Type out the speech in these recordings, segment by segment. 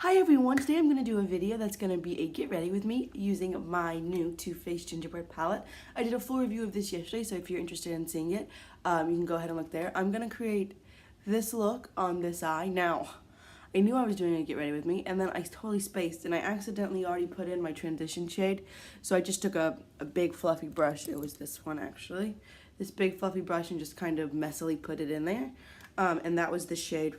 Hi everyone, today I'm going to do a video that's going to be a get ready with me using my new Too Faced Gingerbread palette. I did a full review of this yesterday, so if you're interested in seeing it, you can go ahead and look there. I'm going to create this look on this eye. Now, I knew I was doing a get ready with me, and then I totally spaced, and I accidentally already put in my transition shade, so I just took a big fluffy brush. It was this one actually. This big fluffy brush and just kind of messily put it in there, and that was the shade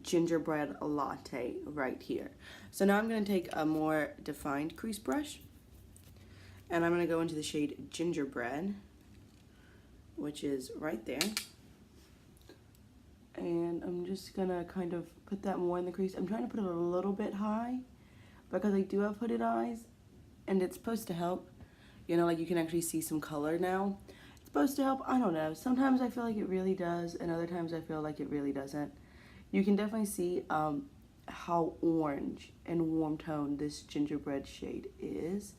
Gingerbread Latte right here. So now I'm going to take a more defined crease brush and I'm going to go into the shade Gingerbread, which is right there, and I'm just going to kind of put that more in the crease. I'm trying to put it a little bit high because I do have hooded eyes and it's supposed to help, you know, like you can actually see some color now. It's supposed to help. I don't know, sometimes I feel like it really does and other times I feel like it really doesn't. You can definitely see how orange and warm toned this gingerbread shade is.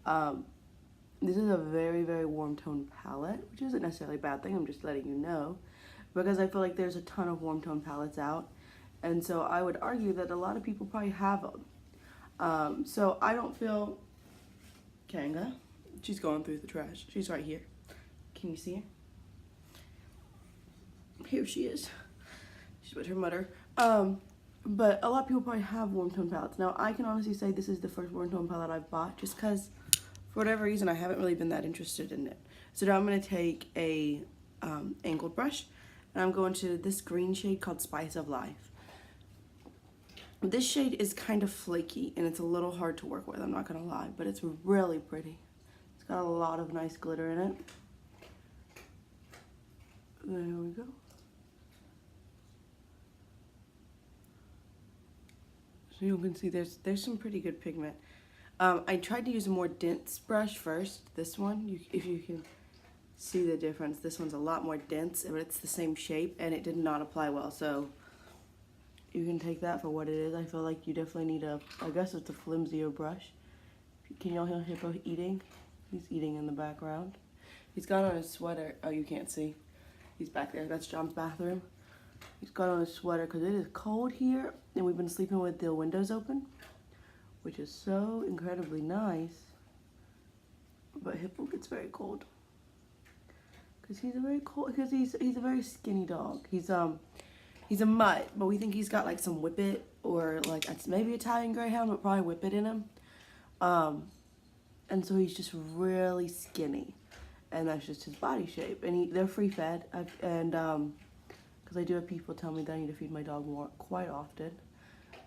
This is a very, very warm toned palette, which isn't necessarily a bad thing. I'm just letting you know, because I feel like there's a ton of warm toned palettes out. And so I would argue that a lot of people probably have them. So I don't feel... Kanga, she's going through the trash. She's right here. Can you see her? Here she is. She's with her mother. But a lot of people probably have warm tone palettes. Now, I can honestly say this is the first warm tone palette I've bought, just because, for whatever reason, I haven't really been that interested in it. So now I'm going to take a angled brush, and I'm going to this green shade called Spice of Life. This shade is kind of flaky, and it's a little hard to work with, I'm not going to lie, but it's really pretty. It's got a lot of nice glitter in it. There we go. So you can see there's some pretty good pigment. I tried to use a more dense brush first. This one, if you can see the difference, this one's a lot more dense, but it's the same shape, and it did not apply well. So you can take that for what it is. I feel like you definitely need I guess it's a flimsier brush. Can y'all hear Hippo eating? He's eating in the background. He's got on his sweater. Oh, you can't see. He's back there. That's John's bathroom. He's got on his sweater because it is cold here, and we've been sleeping with the windows open, which is so incredibly nice. But Hippo gets very cold because he's a very skinny dog. He's a mutt, but we think he's got like some Whippet or like maybe Italian Greyhound, but probably Whippet in him. And so he's just really skinny, and that's just his body shape. And they're free fed, because I do have people tell me that I need to feed my dog more quite often,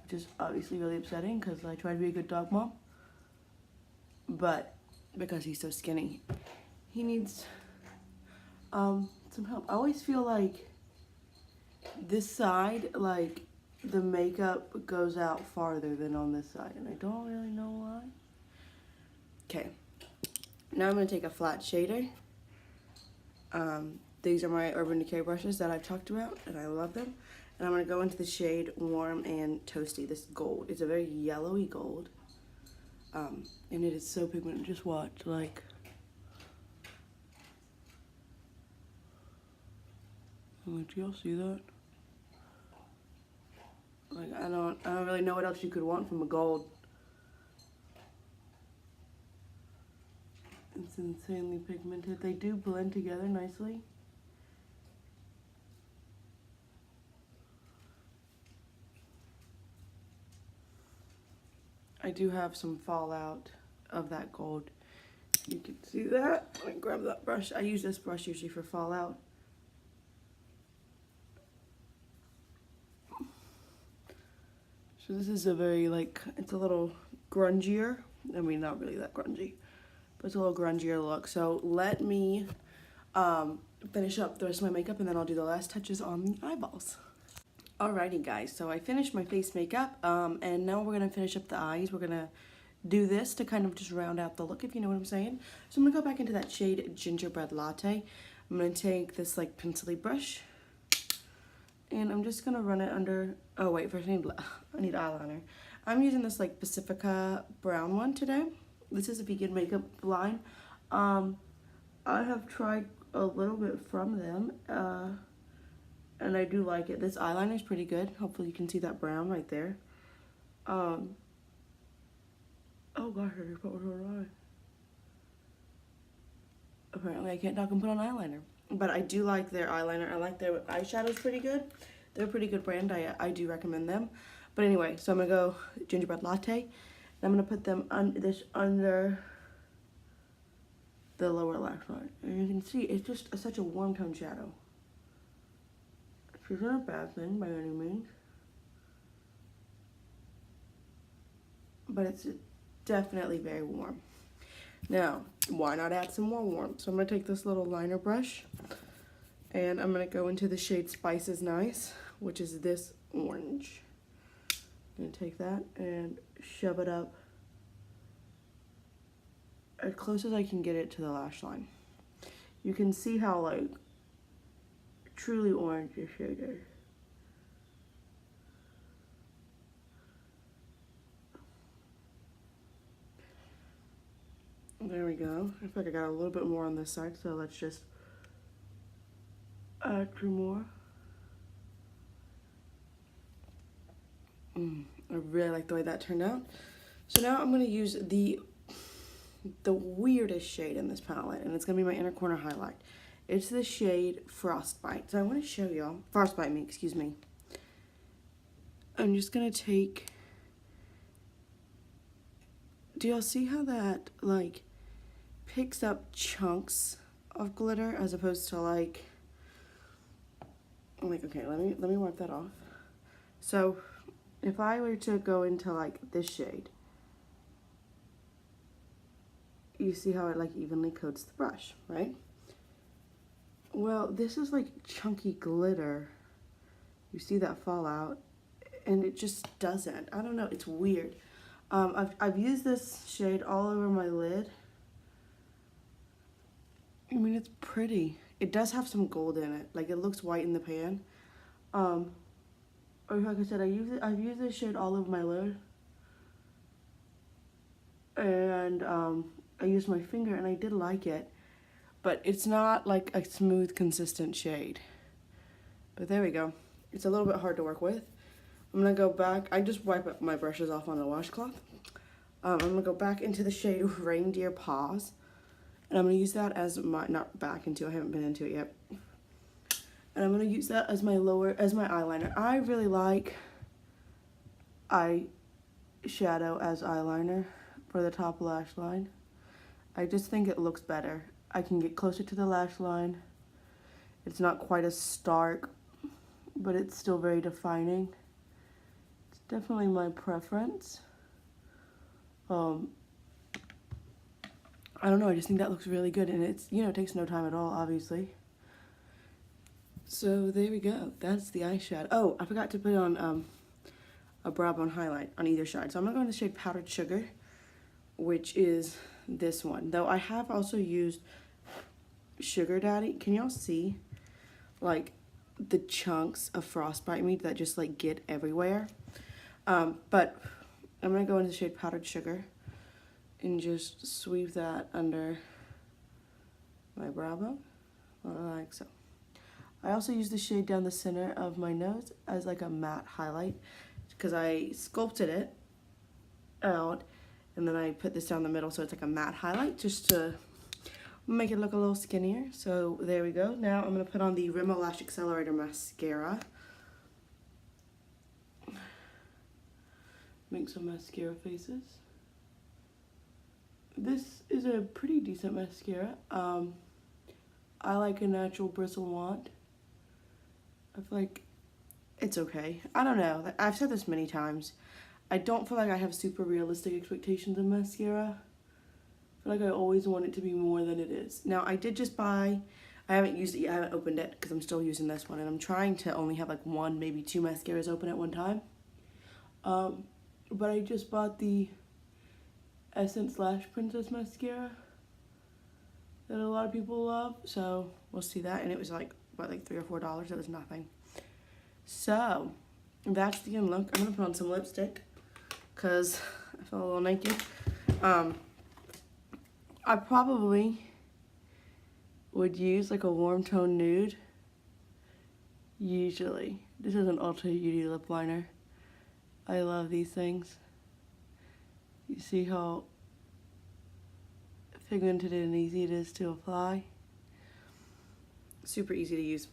which is obviously really upsetting because I try to be a good dog mom. But because he's so skinny, he needs some help. I always feel like this side, like the makeup goes out farther than on this side, and I don't really know why. Okay, now I'm going to take a flat shader. These are my Urban Decay brushes that I've talked about, and I love them. And I'm going to go into the shade Warm and Toasty. This gold. It's a very yellowy gold. And it is so pigmented. Just watch, like... Do y'all see that? Like, I don't really know what else you could want from a gold. It's insanely pigmented. They do blend together nicely. I do have some fallout of that gold. You can see that. Let me grab that brush. I use this brush usually for fallout. So this is a very, like, it's a little grungier. I mean, not really that grungy, but it's a little grungier look. So let me finish up the rest of my makeup, and then I'll do the last touches on the eyeballs. Alrighty guys, so I finished my face makeup, and now we're going to finish up the eyes. We're going to do this to kind of just round out the look, if you know what I'm saying. So I'm going to go back into that shade Gingerbread Latte. I'm going to take this like pencil-y brush, and I'm just going to run it under, oh wait, first I need eyeliner. I'm using this like Pacifica brown one today. This is a vegan makeup line. I have tried a little bit from them, and I do like it. This eyeliner is pretty good. Hopefully you can see that brown right there. Oh gosh, I just put one on my eye. Apparently I can't talk and put on eyeliner. But I do like their eyeliner. I like their eyeshadows pretty good. They're a pretty good brand. I do recommend them. But anyway, so I'm going to go Gingerbread Latte. And I'm going to put them under the lower lash line. And you can see it's just such a warm tone shadow. It's not a bad thing by any means. But it's definitely very warm. Now, why not add some more warmth? So I'm going to take this little liner brush and I'm going to go into the shade Spice is Nice, which is this orange. I'm going to take that and shove it up as close as I can get it to the lash line. You can see how like truly orange this shade is. There we go. I feel like I got a little bit more on this side, so let's just add 2 more. I really like the way that turned out. So now I'm going to use the weirdest shade in this palette, and it's going to be my inner corner highlight. It's the shade Frostbite. So I want to show y'all, excuse me. I'm just going to take, do y'all see how that like picks up chunks of glitter as opposed to like okay, let me wipe that off. So if I were to go into like this shade, you see how it like evenly coats the brush, right? Well, this is like chunky glitter. You see that fallout, and it just doesn't. I don't know, it's weird. I've used this shade all over my lid. I mean, it's pretty. It does have some gold in it. Like, it looks white in the pan. Or like I said, I've used this shade all over my lid. And I used my finger, and I did like it. But it's not like a smooth, consistent shade. But there we go. It's a little bit hard to work with. I'm going to go back. I just wipe my brushes off on a washcloth. I'm going to go back into the shade Reindeer Paws. And I'm going to use that as my, not back into, I haven't been into it yet. And I'm going to use that as my eyeliner. I really like eyeshadow as eyeliner for the top lash line. I just think it looks better. I can get closer to the lash line. It's not quite as stark, but it's still very defining. It's definitely my preference. I don't know, I just think that looks really good, and it's, you know, it takes no time at all, obviously. So there we go, that's the eyeshadow. Oh, I forgot to put on a brow bone highlight on either side. So I'm gonna go in the shade Powdered Sugar, which is this one. Though I have also used Sugar Daddy. Can y'all see, like, the chunks of Frostbite meat that just, like, get everywhere? But I'm gonna go into the shade Powdered Sugar and just sweep that under my brow bone, like so. I also use the shade down the center of my nose as like a matte highlight because I sculpted it out and then I put this down the middle so it's like a matte highlight just to make it look a little skinnier. So there we go. Now I'm going to put on the Rimmel Lash Accelerator Mascara. Make some mascara faces. This is a pretty decent mascara. I like a natural bristle wand. I feel like it's okay. I don't know. I've said this many times. I don't feel like I have super realistic expectations of mascara. I feel like I always want it to be more than it is. Now, I did just buy, I haven't used it yet, I haven't opened it because I'm still using this one, and I'm trying to only have like 1, maybe 2 mascaras open at one time. But I just bought the Essence Lash Princess Mascara that a lot of people love, so we'll see that. And it was like, what, like $3 or $4? It was nothing. So, that's the end look. I'm going to put on some lipstick because I feel a little naked. I probably would use like a warm tone nude. Usually. This is an Ulta Beauty lip liner. I love these things. You see how pigmented and easy it is to apply. Super easy to use.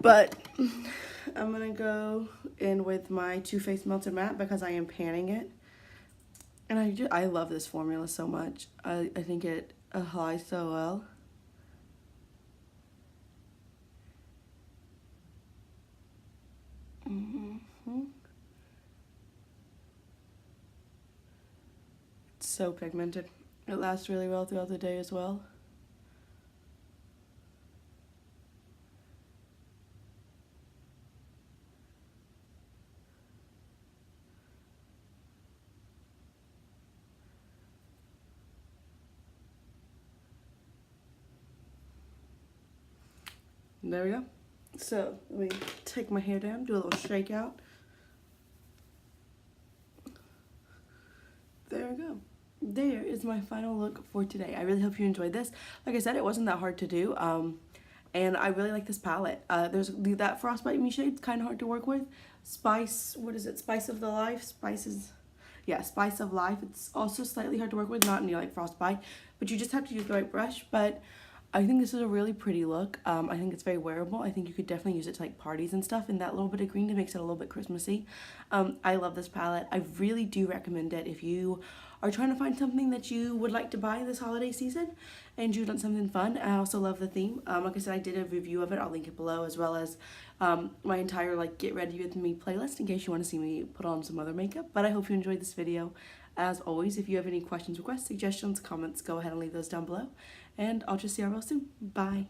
But I'm gonna go in with my Too Faced Melted Matte because I am panning it. And I love this formula so much. I think it applies so well. It's so pigmented. It lasts really well throughout the day as well. There we go. So let me take my hair down, do a little shake out. There we go. There is my final look for today. I really hope you enjoyed this. Like I said, it wasn't that hard to do. And I really like this palette. There's that Frostbite me shade's kind of hard to work with. Spice, what is it? Spice of the Life? Yeah, Spice of Life. It's also slightly hard to work with, not near like Frostbite, but you just have to use the right brush. But I think this is a really pretty look. I think it's very wearable. I think you could definitely use it to like parties and stuff, and that little bit of green makes it a little bit Christmassy. I love this palette. I really do recommend it if you are trying to find something that you would like to buy this holiday season and you want something fun. I also love the theme. Like I said, I did a review of it. I'll link it below, as well as my entire like Get Ready With Me playlist in case you want to see me put on some other makeup. But I hope you enjoyed this video. As always, if you have any questions, requests, suggestions, comments, go ahead and leave those down below. And I'll just see you all real soon. Bye.